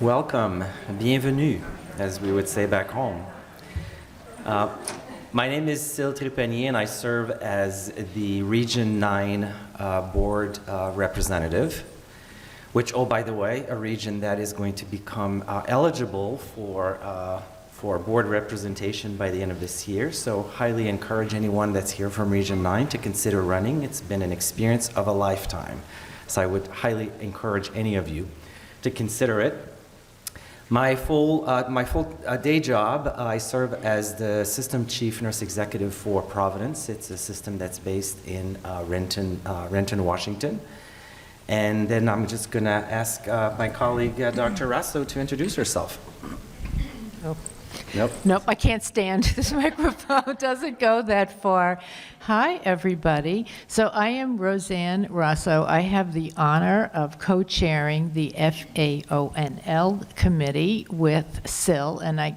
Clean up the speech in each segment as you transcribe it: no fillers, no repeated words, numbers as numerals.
Welcome, bienvenue, as we would say back home. My name is Sil Trepanier, and I serve as the Region 9 Board Representative, which, oh, by the way, a region that is going to become eligible for board representation by the end of this year. So highly encourage anyone that's here from Region 9 to consider running. It's been an experience of a lifetime. So I would highly encourage any of you to consider it. My full day job, I serve as the System Chief Nurse Executive for Providence. It's a system that's based in Renton, Washington. And then I'm just going to ask my colleague, Dr. Rasso, to introduce herself. Nope, I can't stand. This microphone doesn't go that far. Hi, everybody. So I am Roseanne Rosso. I have the honor of co-chairing the FAONL committee with Sil, and I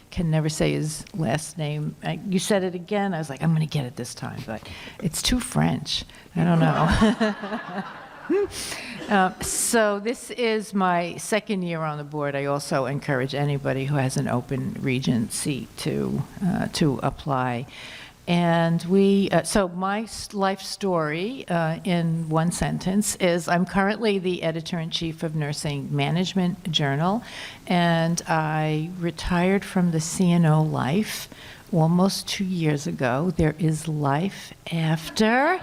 can never say his last name. You said it again. I was like, I'm going to get it this time, but it's too French. I don't know. So this is my second year on the board. I also encourage anybody who has an open regent seat to apply. And so my life story in one sentence is I'm currently the editor-in-chief of Nursing Management Journal, and I retired from the CNO life almost 2 years ago. There is life after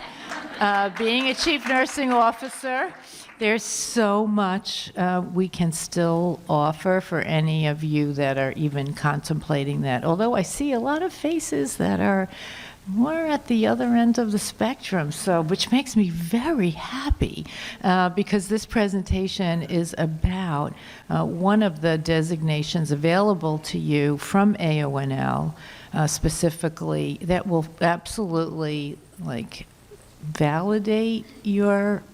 being a chief nursing officer. There's so much we can still offer for any of you that are even contemplating that. Although I see a lot of faces that are more at the other end of the spectrum, which makes me very happy because this presentation is about one of the designations available to you from AONL specifically that will absolutely validate your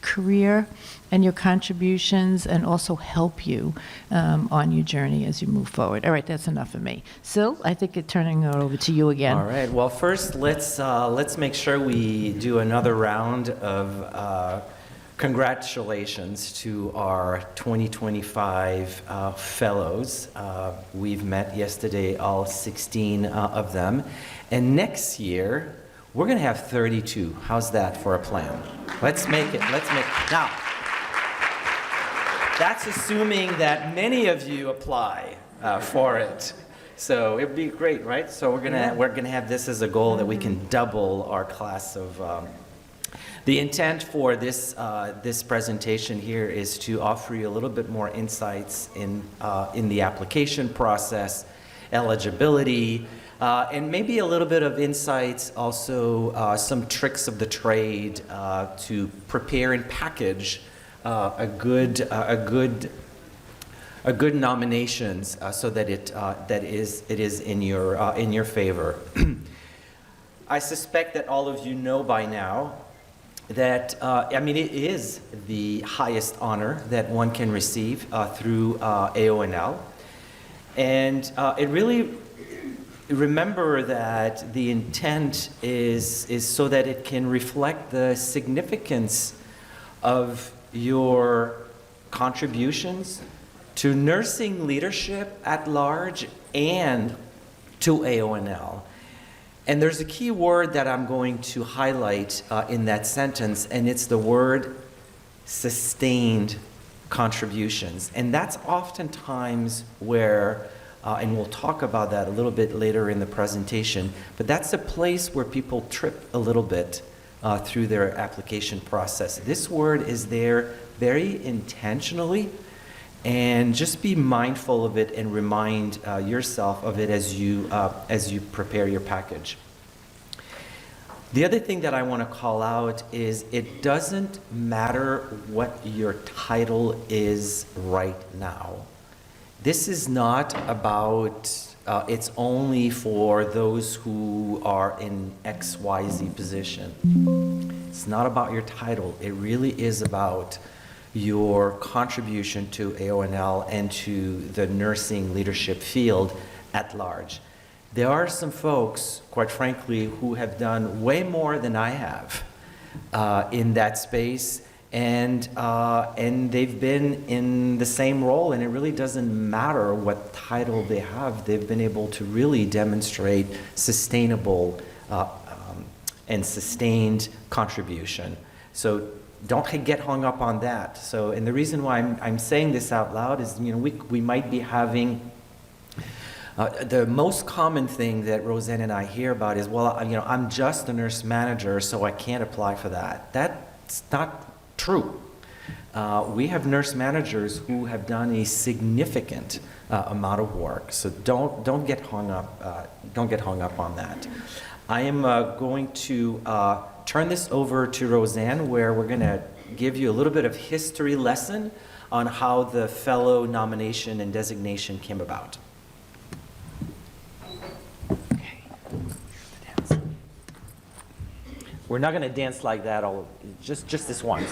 career and your contributions and also help you on your journey as you move forward. All right, that's enough of me. Sil, I think turning it over to you again. All right, well, first let's make sure we do another round of congratulations to our 2025 fellows. We've met yesterday, all 16 of them, and next year we're going to have 32. How's that for a plan? Let's make it. Now, that's assuming that many of you apply for it. So it would be great, right? So we're gonna have this as a goal that we can double our class of. The intent for this presentation here is to offer you a little bit more insights in the application process, eligibility. And maybe a little bit of insights, also some tricks of the trade to prepare and package a good nominations so that it is in your favor. I suspect that all of you know by now that it is the highest honor that one can receive through AONL, and it really. Remember that the intent is so that it can reflect the significance of your contributions to nursing leadership at large and to AONL. And there's a key word that I'm going to highlight in that sentence, and it's the word sustained contributions. And that's oftentimes where and we'll talk about that a little bit later in the presentation, but that's a place where people trip a little bit through their application process. This word is there very intentionally, and just be mindful of it and remind yourself of it as you prepare your package. The other thing that I want to call out is it doesn't matter what your title is right now. This is not about, it's only for those who are in XYZ position. It's not about your title. It really is about your contribution to AONL and to the nursing leadership field at large. There are some folks, quite frankly, who have done way more than I have in that space, and they've been in the same role, and it really doesn't matter what title they have. They've been able to really demonstrate sustainable and sustained contribution. So don't get hung up on that. So, and the reason why I'm saying this out loud is, we might be having the most common thing that Roseanne and I hear about is, well, I'm just a nurse manager, so I can't apply for that. That's not true. We have nurse managers who have done a significant amount of work, so don't get hung up on that. I am going to turn this over to Roseanne, where we're going to give you a little bit of history lesson on how the fellow nomination and designation came about. We're not going to dance like that just this once.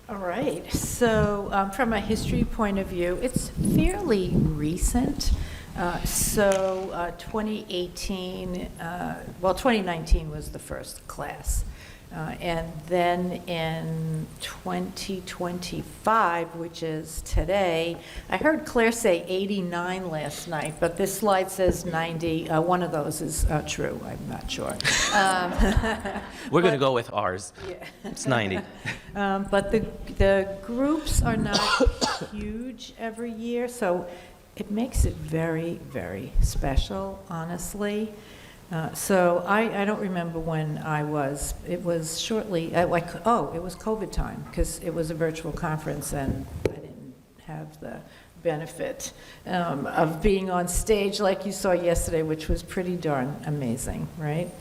All right, so from a history point of view, it's fairly recent. 2018, 2019 was the first class. And then in 2025, which is today, I heard Claire say 89 last night, but this slide says 90. One of those is true, I'm not sure. We're going to go with ours. Yeah. It's 90. But the groups are not huge every year, so it makes it very, very special, honestly. So I don't remember when it was shortly, it was COVID time, because it was a virtual conference and I didn't have the benefit of being on stage like you saw yesterday, which was pretty darn amazing, right?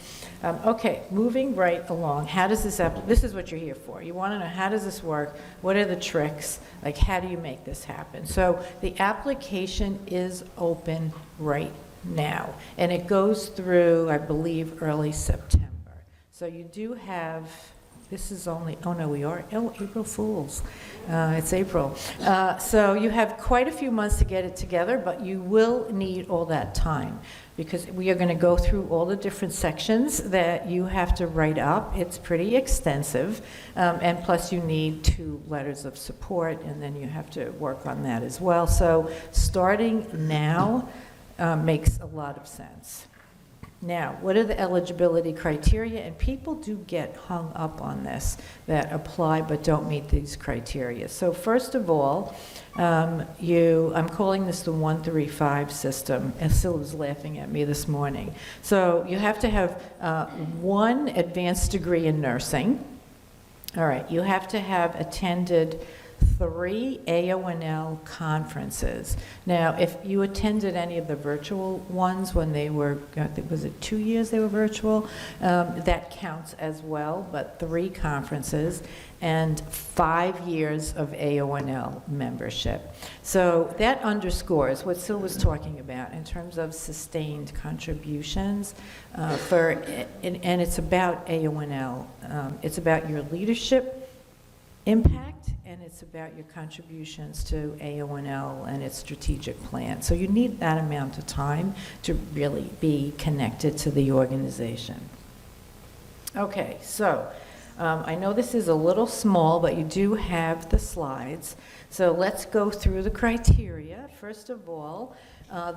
Okay, moving right along. How does this is what you're here for. You want to know, how does this work? What are the tricks? Like, how do you make this happen? So the application is open right now, and it goes through, I believe, early September. So you do have, this is only, April Fools. It's April. So you have quite a few months to get it together, but you will need all that time, because we are going to go through all the different sections that you have to write up. It's pretty extensive, and plus you need 2 letters of support, and then you have to work on that as well. So starting now makes a lot of sense. Now, what are the eligibility criteria? And people do get hung up on this, that apply but don't meet these criteria. So first of all, I'm calling this the 135 system, and Syl was laughing at me this morning. So you have to have 1 advanced degree in nursing. All right, you have to have attended 3 AONL conferences. Now, if you attended any of the virtual ones when they were, was it 2 years they were virtual? That counts as well, but 3 conferences and 5 years of AONL membership. So that underscores what Syl was talking about in terms of sustained contributions and it's about AONL. It's about your leadership impact, and it's about your contributions to AONL and its strategic plan. So you need that amount of time to really be connected to the organization. Okay, so I know this is a little small, but you do have the slides. So let's go through the criteria. First of all,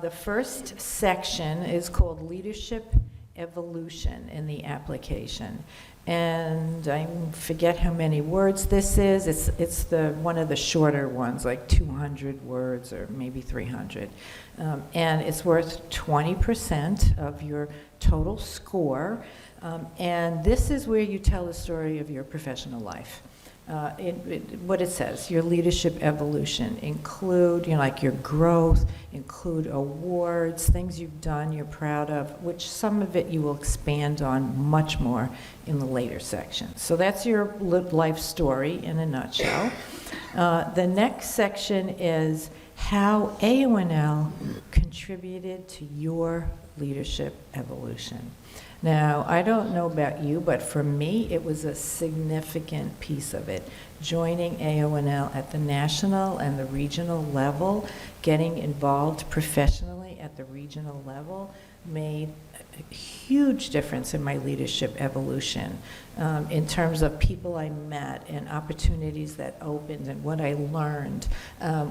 the first section is called Leadership Evolution in the application. And I forget how many words this is. It's one of the shorter ones, like 200 words or maybe 300. And it's worth 20% of your total score. And this is where you tell the story of your professional life. What it says, your leadership evolution, include, like your growth, include awards, things you've done you're proud of, which some of it you will expand on much more in the later section. So that's your life story in a nutshell. The next section is how AONL contributed to your leadership evolution. Now, I don't know about you, but for me, it was a significant piece of it. Joining AONL at the national and the regional level, getting involved professionally at the regional level made a huge difference in my leadership evolution, in terms of people I met and opportunities that opened and what I learned,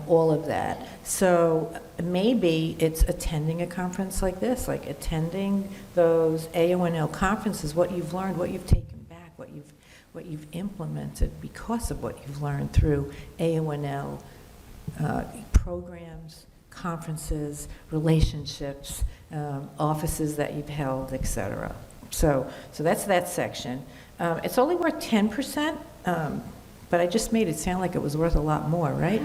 all of that. So maybe it's attending a conference like this, like attending those AONL conferences, what you've learned, what you've taken back, what you've implemented because of what you've learned through AONL programs, conferences, relationships, offices that you've held, et cetera. So that's that section. It's only worth 10%, but I just made it sound like it was worth a lot more, right?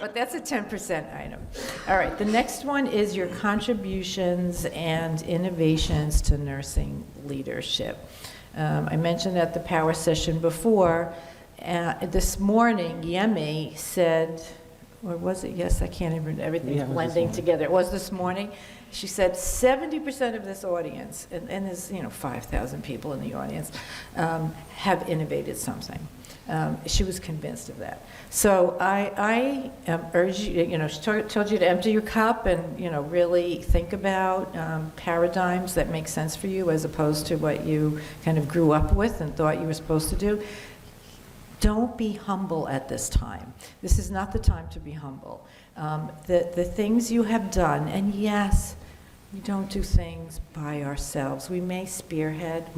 But that's a 10% item. All right, the next one is your contributions and innovations to nursing leadership. I mentioned at the power session before, this morning, Yemi said, or was it? Yes, I can't even, everything's blending together. It was this morning. She said 70% of this audience, and there's 5,000 people in the audience, have innovated something. She was convinced of that. So I urge you, she told you to empty your cup and, really think about paradigms that make sense for you as opposed to what you kind of grew up with and thought you were supposed to do. Don't be humble at this time. This is not the time to be humble. The things you have done, and yes, we don't do things by ourselves. We may spearhead,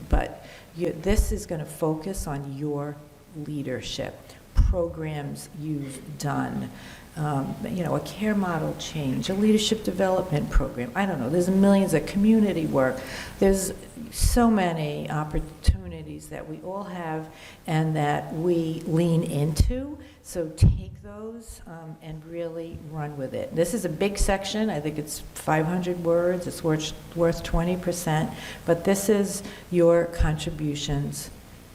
but this is going to focus on your leadership, programs you've done, a care model change, a leadership development program. I don't know, there's millions of community work. There's so many opportunities that we all have and that we lean into. So take those and really run with it. This is a big section. I think it's 500 words. It's worth 20%. But this is your contributions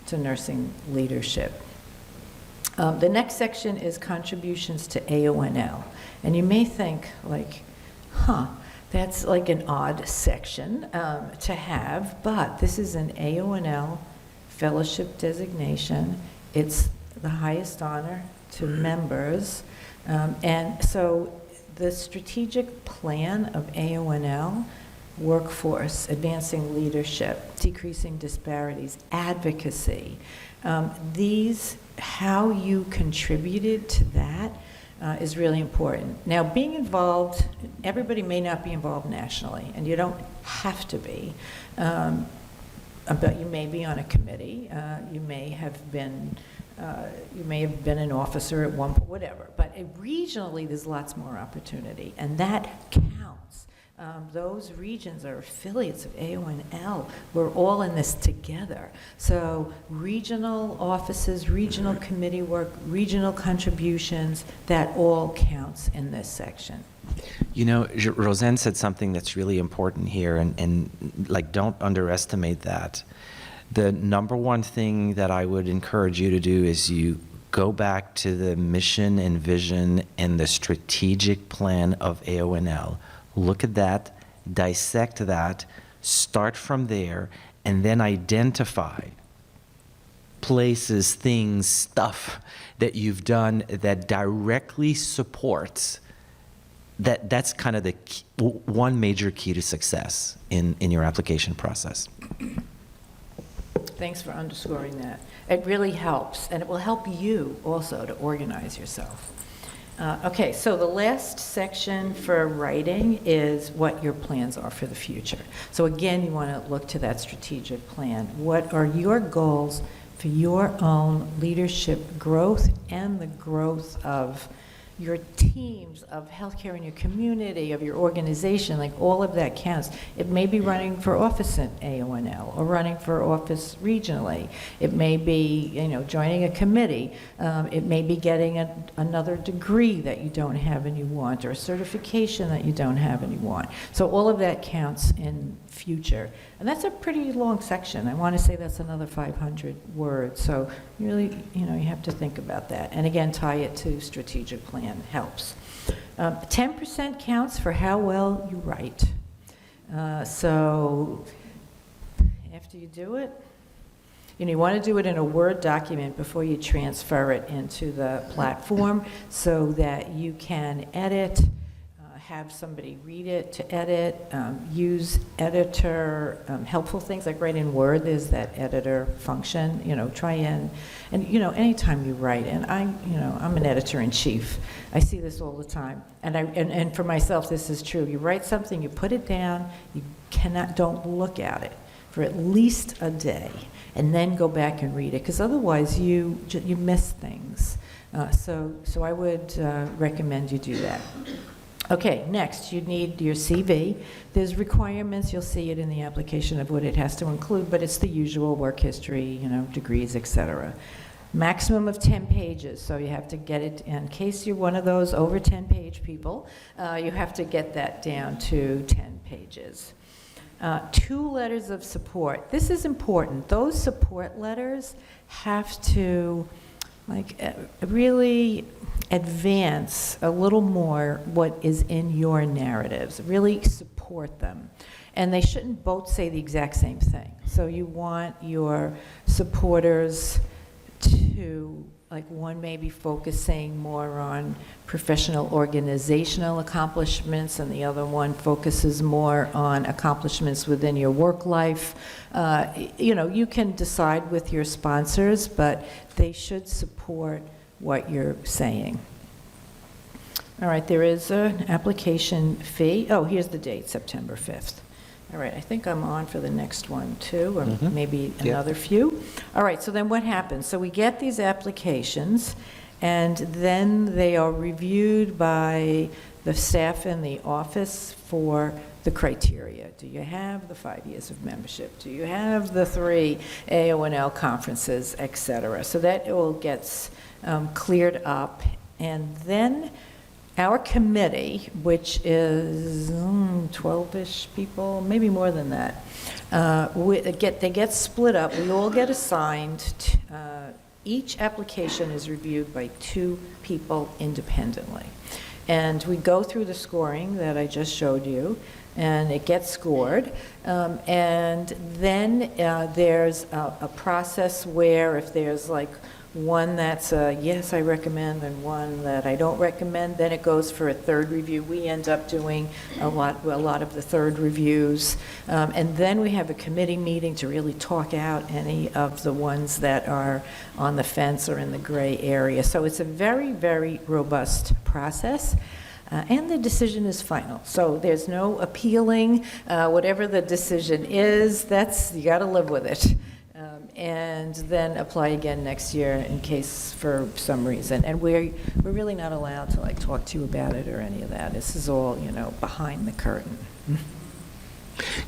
to nursing leadership. The next section is contributions to AONL. And you may think, that's like an odd section to have, but this is an AONL fellowship designation. It's the highest honor to members. And so the strategic plan of AONL, workforce, advancing leadership, decreasing disparities, advocacy, how you contributed to that is really important. Now, being involved, everybody may not be involved nationally, and you don't have to be, but you may be on a committee. You may have been an officer at one point, whatever. But regionally, there's lots more opportunity, and that counts. Those regions are affiliates of AONL. We're all in this together. So regional offices, regional committee work, regional contributions, that all counts in this section. Roseanne said something that's really important here, and don't underestimate that. The number one thing that I would encourage you to do is you go back to the mission and vision and the strategic plan of AONL. Look at that, dissect that, start from there, and then identify places, things, stuff that you've done that directly supports that. That's kind of the key, one major key to success in your application process. Thanks for underscoring that. It really helps, and it will help you also to organize yourself. Okay, so the last section for writing is what your plans are for the future. So again, you want to look to that strategic plan. What are your goals for your own leadership growth and the growth of your teams, of healthcare in your community, of your organization? All of that counts. It may be running for office at AONL or running for office regionally. It may be, joining a committee. It may be getting another degree that you don't have and you want, or a certification that you don't have and you want. So all of that counts in future. And that's a pretty long section. I want to say that's another 500 words. So you really, you have to think about that. And again, tie it to strategic plan helps. 10% counts for how well you write. So after you do it, you want to do it in a Word document before you transfer it into the platform so that you can edit, have somebody read it, to edit, use editor, helpful things like write in Word, there's that editor function, try and anytime you write, and I'm an editor-in-chief, I see this all the time, and for myself, this is true. You write something, you put it down, you don't look at it for at least a day, and then go back and read it, because otherwise you miss things. So I would recommend you do that. Okay, next, you need your CV. There's requirements, you'll see it in the application of what it has to include, but it's the usual work history, degrees, etc. Maximum of 10 pages, so you have to get it, in case you're one of those over 10-page people, you have to get that down to 10 pages. 2 letters of support. This is important. Those support letters have to really advance a little more what is in your narratives, really support them. And they shouldn't both say the exact same thing. So you want your supporters to, one may be focusing more on professional organizational accomplishments, and the other one focuses more on accomplishments within your work life. You can decide with your sponsors, but they should support what you're saying. All right, there is an application fee. Oh, here's the date, September 5th. All right, I think I'm on for the next one too, or maybe another few. All right, so then what happens? So we get these applications, and then they are reviewed by the staff in the office for the criteria. Do you have the 5 years of membership? Do you have the 3 AONL conferences, et cetera? So that all gets cleared up, and then our committee, which is 12-ish people, maybe more than that, they get split up. We all get assigned. Each application is reviewed by 2 people independently. And we go through the scoring that I just showed you, and it gets scored. And then there's a process where if there's one that's a yes, I recommend, and one that I don't recommend, then it goes for a 3rd review. We end up doing a lot of the 3rd reviews. And then we have a committee meeting to really talk out any of the ones that are on the fence or in the gray area. So it's a very, very robust process. And the decision is final. So there's no appealing. Whatever the decision is, you got to live with it. And then apply again next year in case for some reason. And we're really not allowed to talk to you about it or any of that. This is all, behind the curtain.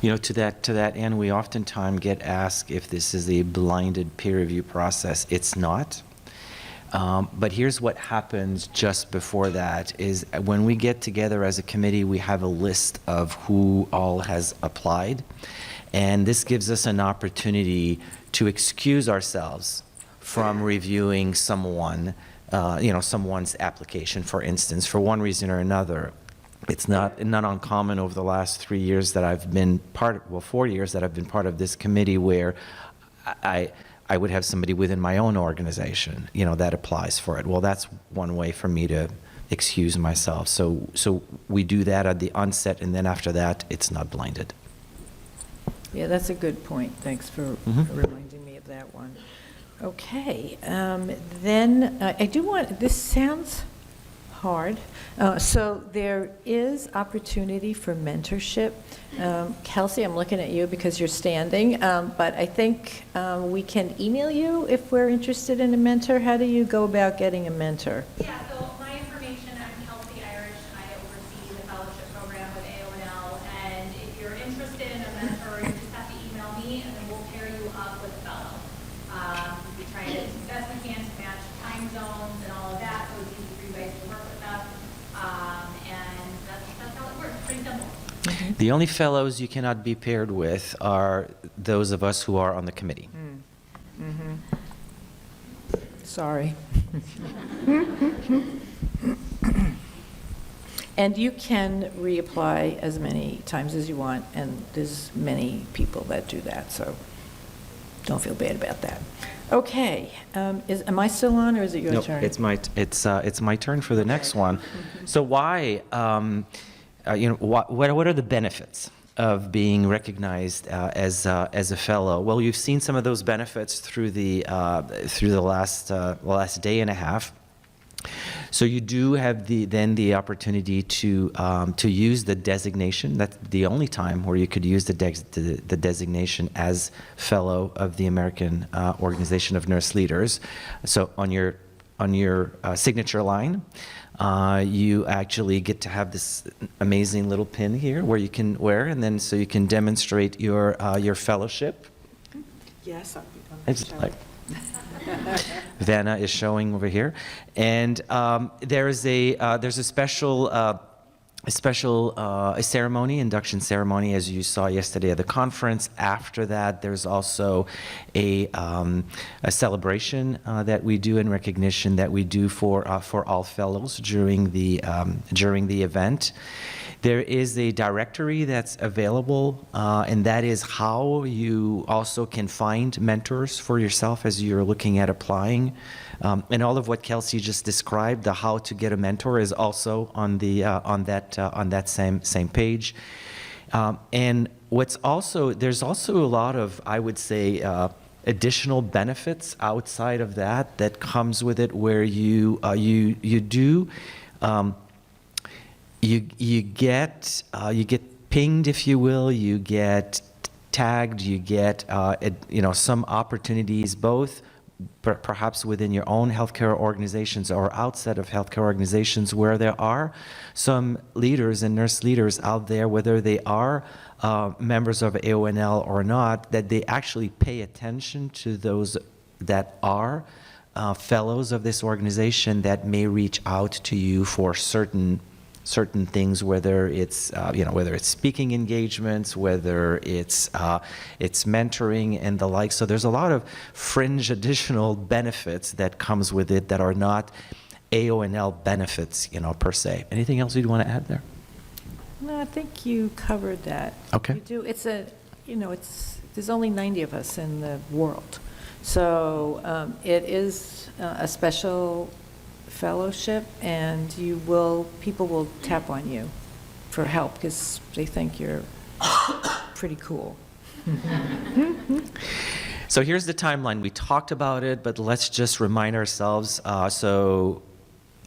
To that end, we oftentimes get asked if this is a blinded peer review process. It's not. But here's what happens just before that is when we get together as a committee, we have a list of who all has applied. And this gives us an opportunity to excuse ourselves from reviewing someone's application, for instance, for one reason or another. It's not uncommon over the last 3 years that I've been 4 years that I've been part of this committee where I would have somebody within my own organization, that applies for it. Well, that's one way for me to excuse myself. So we do that at the onset, and then after that, it's not blinded. Yeah, that's a good point. Thanks for reminding me of that one. Okay, then I do want, this sounds hard. So there is opportunity for mentorship. Kelsey, I'm looking at you because you're standing, but I think we can email you if we're interested in a mentor. How do you go about getting a mentor? Yeah, so my information, I'm Kelsey Irish. I oversee the fellowship program with AONL, and if you're interested in a mentor, you just have to email me, and then we'll pair you up with a fellow. We try to do the best we can to match time zones and all of that, so it's easy for you guys to work with us. And that's how it works. Pretty simple. The only fellows you cannot be paired with are those of us who are on the committee. Sorry. And you can reapply as many times as you want, and there's many people that do that, so don't feel bad about that. Okay, am I still on, or is it your turn? It's my turn for the next one. So why? what are the benefits of being recognized as a fellow? Well, you've seen some of those benefits through the last day and a half. So you do have the opportunity to use the designation. That's the only time where you could use the designation as Fellow of the American Organization of Nurse Leaders. So on your signature line, you actually get to have this amazing little pin here where you can wear, and then so you can demonstrate your fellowship. Yes, It's like Vanna is showing over here, and there's a special ceremony, induction ceremony, as you saw yesterday at the conference. After that, there's also a celebration that we do in recognition that we do for all fellows during the event. There is a directory that's available, and that is how you also can find mentors for yourself as you're looking at applying. And all of what Kelsey just described, the how to get a mentor, is also on that same page. And there's also a lot of, I would say, additional benefits outside of that comes with it, where you get pinged, if you will, you get tagged, you get some opportunities, both perhaps within your own healthcare organizations or outside of healthcare organizations, where there are some leaders and nurse leaders out there, whether they are members of AONL or not, that they actually pay attention to those that are fellows of this organization, that may reach out to you for certain things, whether it's speaking engagements, whether it's mentoring and the like. So there's a lot of fringe additional benefits that comes with it that are not AONL benefits, per se. Anything else you'd want to add there? No, I think you covered that. Okay. You do. There's only 90 of us in the world, so it is a special fellowship, and people will tap on you for help because they think you're pretty cool. So here's the timeline. We talked about it, but let's just remind ourselves. So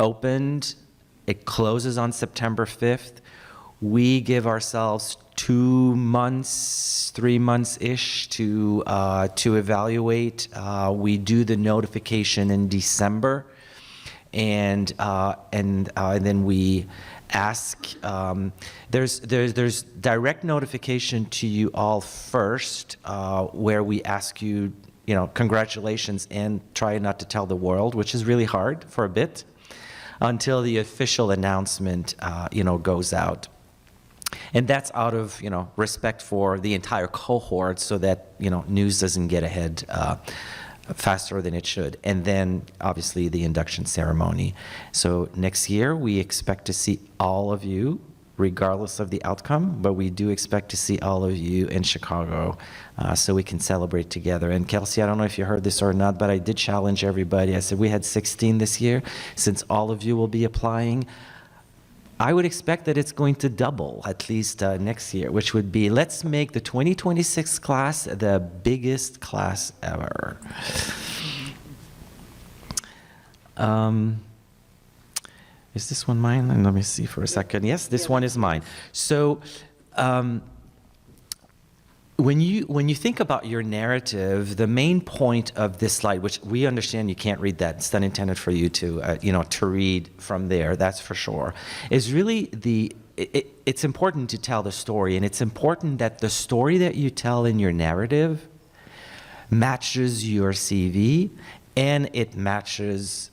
opened, it closes on September 5th. We give ourselves 2 months, 3 months-ish to evaluate. We do the notification in December. And then we ask, there's direct notification to you all first, where we ask you, congratulations, and try not to tell the world, which is really hard for a bit, until the official announcement, goes out. And that's out of, respect for the entire cohort, so that, news doesn't get ahead faster than it should. And then obviously the induction ceremony. So next year we expect to see all of you, regardless of the outcome, but we do expect to see all of you in Chicago, so we can celebrate together. And Kelsey, I don't know if you heard this or not, but I did challenge everybody. I said we had 16 this year. Since all of you will be applying, I would expect that it's going to double at least next year, which would be, let's make the 2026 class the biggest class ever. Is this one mine? And let me see for a second. Yes, this one is mine. So when you think about your narrative, the main point of this slide, which we understand you can't read that, it's not intended for you to to read from there, that's for sure, is really it's important to tell the story, and it's important that the story that you tell in your narrative matches your CV, and it matches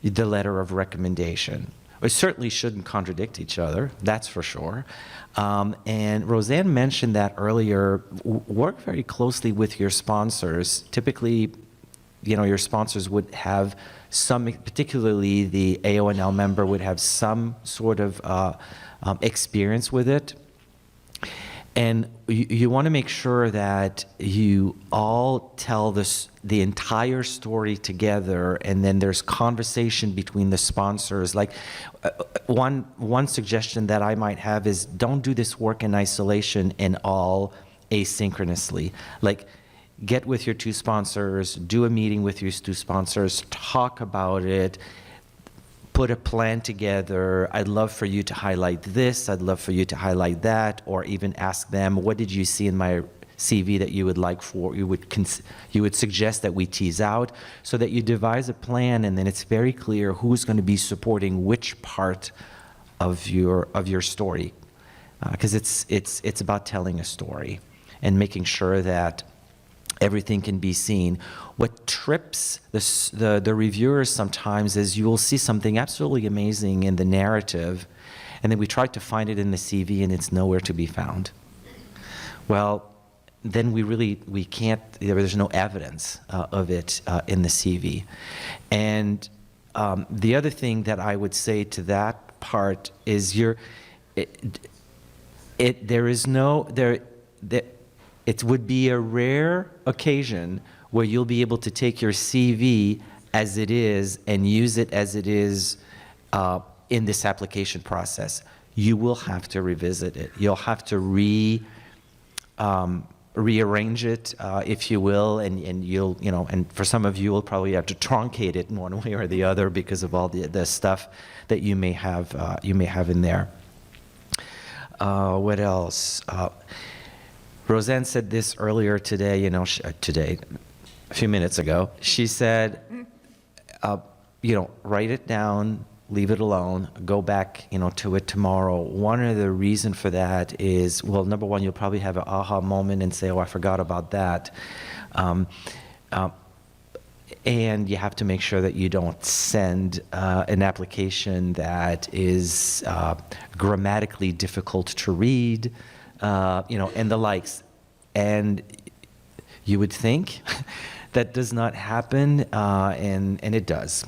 the letter of recommendation. It certainly shouldn't contradict each other, that's for sure. And Roseanne mentioned that earlier. Work very closely with your sponsors. Typically, your sponsors would have some, particularly the AONL member would have some sort of experience with it. And you want to make sure that you all tell the entire story together, and then there's conversation between the sponsors. Like one suggestion that I might have is don't do this work in isolation and all asynchronously. Like get with your 2 sponsors, do a meeting with your 2 sponsors, talk about it, put a plan together. I'd love for you to highlight this. I'd love for you to highlight that, or even ask them, what did you see in my CV that you would like for, you would suggest that we tease out, so that you devise a plan, and then it's very clear who's going to be supporting which part of your story. Because it's about telling a story and making sure that everything can be seen. What trips the reviewers sometimes is you will see something absolutely amazing in the narrative, and then we try to find it in the CV and it's nowhere to be found. Well, then we can't, there's no evidence of it in the CV. And the other thing that I would say to that part is it would be a rare occasion where you'll be able to take your CV as it is and use it as it is in this application process. You will have to revisit it. You'll have to rearrange it, if you will, and you'll, and for some of you, will probably have to truncate it in one way or the other because of all the stuff that you may have in there. What else? Roseanne said this earlier today, today, a few minutes ago. She said, write it down, leave it alone, go back, to it tomorrow. One of the reasons for that is, well, number one, you'll probably have an aha moment and say, oh, I forgot about that. And you have to make sure that you don't send an application that is grammatically difficult to read, and the likes. And you would think that does not happen, and it does.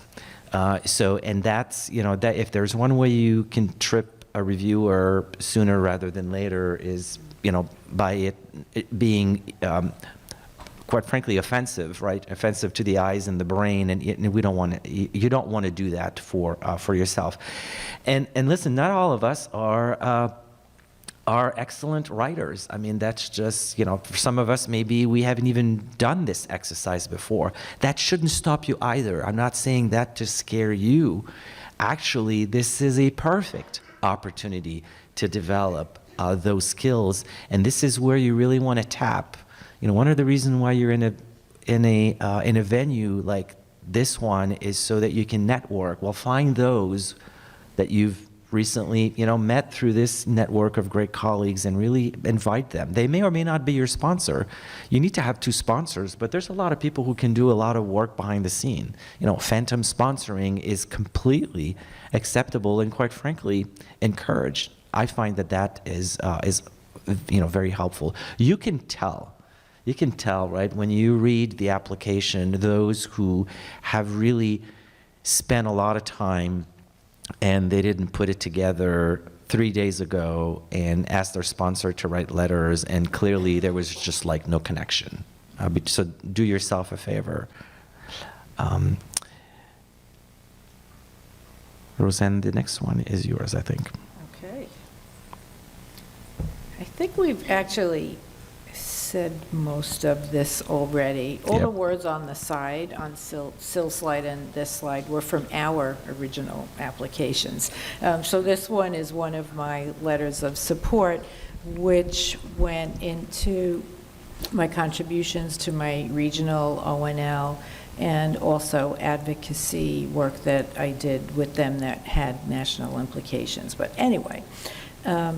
And that's, that if there's one way you can trip a reviewer sooner rather than later is, by it being, quite frankly, offensive, right? Offensive to the eyes and the brain, and we don't want to. You don't want to do that for yourself. And listen, not all of us are excellent writers. I mean, that's just, for some of us, maybe we haven't even done this exercise before. That shouldn't stop you either. I'm not saying that to scare you. Actually, this is a perfect opportunity to develop those skills, and this is where you really want to tap. One of the reasons why you're in a venue like this one is so that you can network. Well, find those that you've recently, met through this network of great colleagues and really invite them. They may or may not be your sponsor. You need to have 2 sponsors, but there's a lot of people who can do a lot of work behind the scene. Phantom sponsoring is completely acceptable and, quite frankly, encouraged. I find that is very helpful. You can tell, right, when you read the application, those who have really spent a lot of time and they didn't put it together 3 days ago and asked their sponsor to write letters, and clearly there was just like no connection. So do yourself a favor. Roseanne, the next one is yours, I think. Okay. I think we've actually said most of this already. All the words on the side, on Sill's slide and this slide, were from our original applications. So this one is one of my letters of support, which went into my contributions to my regional ONL and also advocacy work that I did with them that had national implications. But anyway, I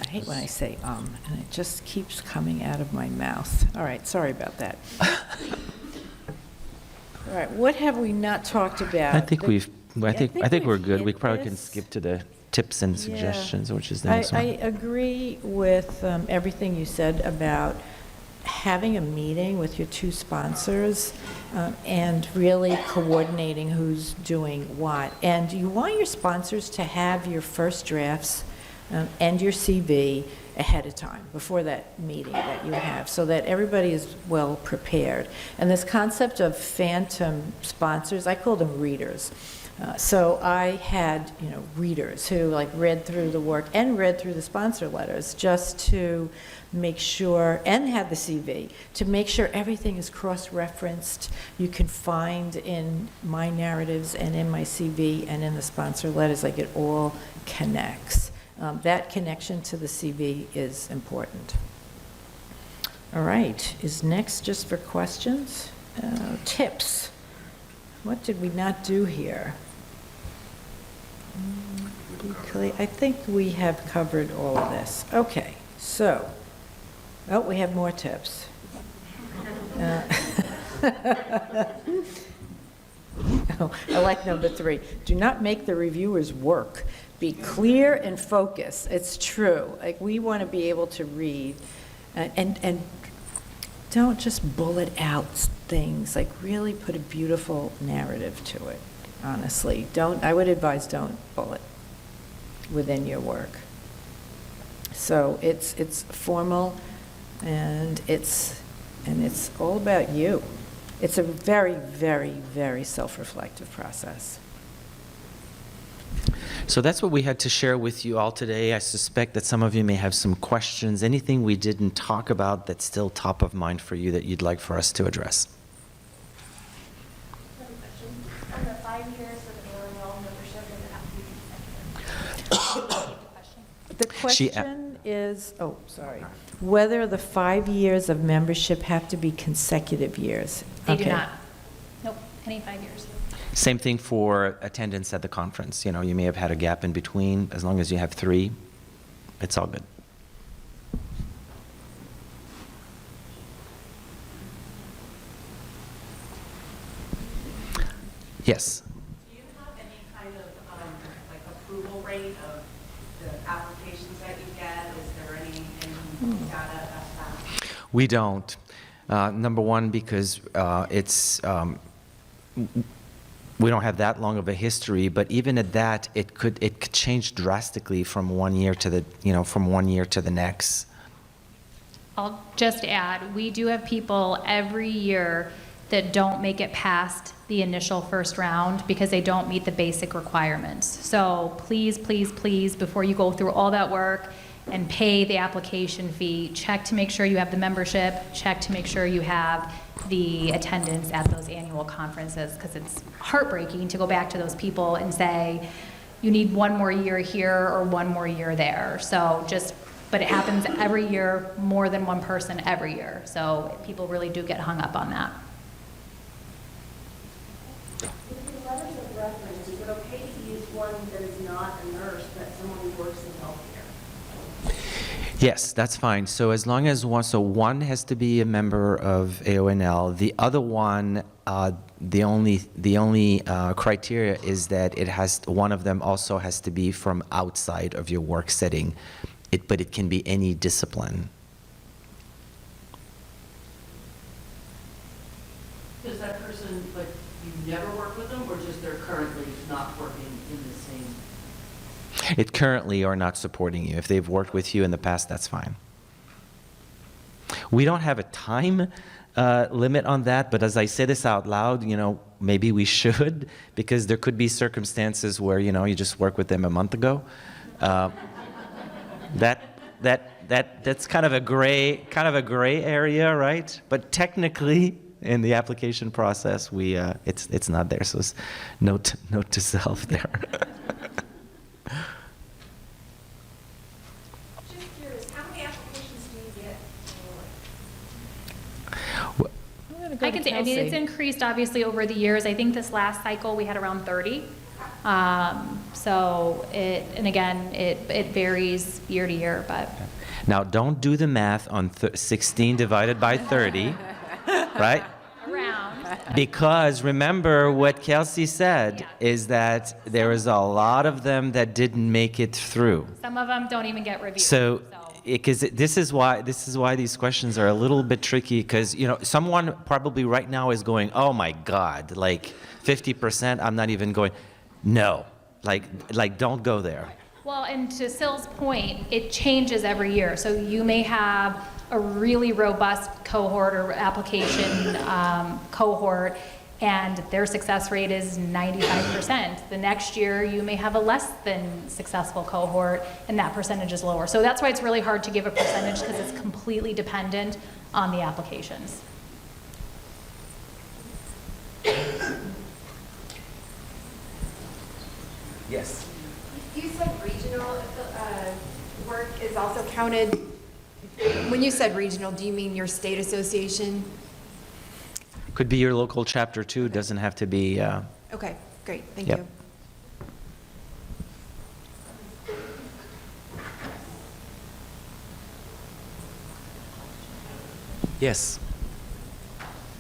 hate when I say and it just keeps coming out of my mouth. All right, sorry about that. All right, what have we not talked about? I think we're good. We hit probably can this. skip to the tips and suggestions, which is the next one. I agree with everything you said about having a meeting with your 2 sponsors and really coordinating who's doing what. And you want your sponsors to have your first drafts and your CV ahead of time, before that meeting that you have, so that everybody is well prepared. And this concept of phantom sponsors, I call them readers. So I had, readers who like read through the work and read through the sponsor letters just to make sure, and had the CV, to make sure everything is cross-referenced. You can find in my narratives and in my CV and in the sponsor letters, like it all connects. That connection to the CV is important. All right, is next just for questions? Tips. What did we not do here? I think we have covered all of this. Okay, so, we have more tips. I like number 3. Do not make the reviewers work. Be clear and focused. It's true. Like, we want to be able to read and don't just bullet out things. Like, really put a beautiful narrative to it, honestly. I would advise don't bullet within your work. So it's formal, and it's all about you. It's a very, very, very self-reflective process. So that's what we had to share with you all today. I suspect that some of you may have some questions, anything we didn't talk about that's still top of mind for you that you'd like for us to address. I have a question. On the 5 years of AOL membership, does it have to be consecutive? The question is, sorry, whether the 5 years of membership have to be consecutive years. They do Okay. not. Nope, any 5 years. Same thing for attendance at the conference. You may have had a gap in between. As long as you have 3, it's all good. Yes. Do you have any kind of approval rate of the applications that you get? Is there any data about that? We don't. Number one, because we don't have that long of a history, but even at that, it could change drastically from one year to the next. I'll just add, we do have people every year that don't make it past the initial first round because they don't meet the basic requirements. So please, please, please, before you go through all that work and pay the application fee, check to make sure you have the membership, check to make sure you have the attendance at those annual conferences, because it's heartbreaking to go back to those people and say, you need 1 more year here or 1 more year there. But it happens every year, more than one person every year. So people really do get hung up on that. With the letters of reference, is it okay to use one that is not a nurse, but someone who works in healthcare? Yes, that's fine. So as long as one has to be a member of AONL. The other one, the only criteria is that one of them also has to be from outside of your work setting. But it can be any discipline. Does that person, you never work with them, or just they're currently not working in the same? It currently are not supporting you. If they've worked with you in the past, that's fine. We don't have a time limit on that, but as I say this out loud, maybe we should, because there could be circumstances where, you just worked with them a month ago. That's kind of a gray area, right? But technically, in the application process, it's not there. So it's note to self there. Just curious, how many applications do you get? I can say, it's increased obviously over the years. I think this last cycle we had around 30. It varies year to year, but. Now, don't do the math on 16 divided by 30, right? Around. Because remember what Kelsey said is that there is a lot of them that didn't make it through. Some of them don't even get reviewed. So, because this is why these questions are a little bit tricky, because someone probably right now is going, oh my God, 50%, I'm not even going. No, don't go there. Well, and to Syl's point, it changes every year. So you may have a really robust cohort or application cohort, and their success rate is 95%. The next year, you may have a less than successful cohort, and that percentage is lower. So that's why it's really hard to give a percentage, because it's completely dependent on the applications. Yes. You said regional work is also counted. When you said regional, do you mean your state association? Could be your local chapter too, doesn't have to be, Okay, great, thank Yep. you. yes.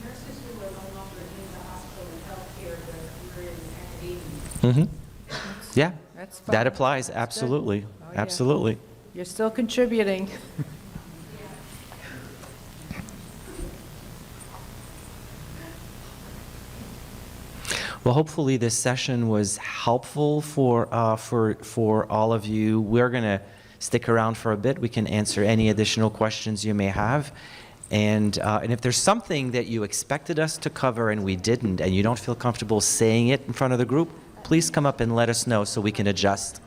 Nurses who are no longer in the hospital and healthcare, that are in academia. Yeah, That's that fine. applies, absolutely, Oh, yeah. absolutely. You're still contributing. Well, hopefully this session was helpful for all of you. We're going to stick around for a bit. We can answer any additional questions you may have. And if there's something that you expected us to cover and we didn't, and you don't feel comfortable saying it in front of the group, please come up and let us know so we can adjust